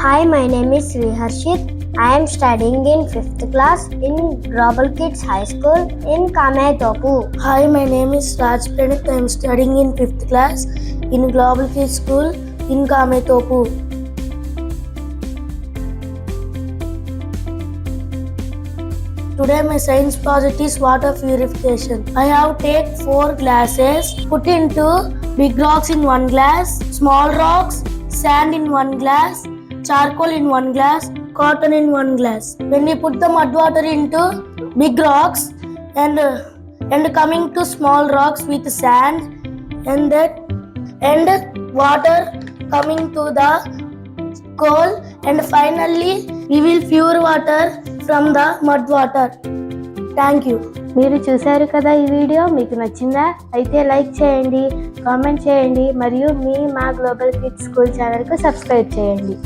Hi, my name is Sriharshit. I am studying in 5th class in Global Kids High School in Kametopu. Hi, my name is Raj Pranit. I am studying in 5th class in Global Kids School in Kametopu. Today my science project is water purification. I have take 4 glasses, put into big rocks in 1 glass, small rocks, sand in 1 glass, charcoal in 1 glass, cotton in 1 glass. When we put the mud water into big rocks and coming to small rocks with sand and water coming to the coal, and finally we will pure water from the mud water. Thank you. మీరు చూశారు కదా ఈ video, మీకు నచ్చిందా? అయితే like చేయండి, comment చేయండి మరియు మా గ్లోబల్ కిడ్స్ స్కూల్ ఛానల్కు సబ్స్క్రైబ్ చేయండి.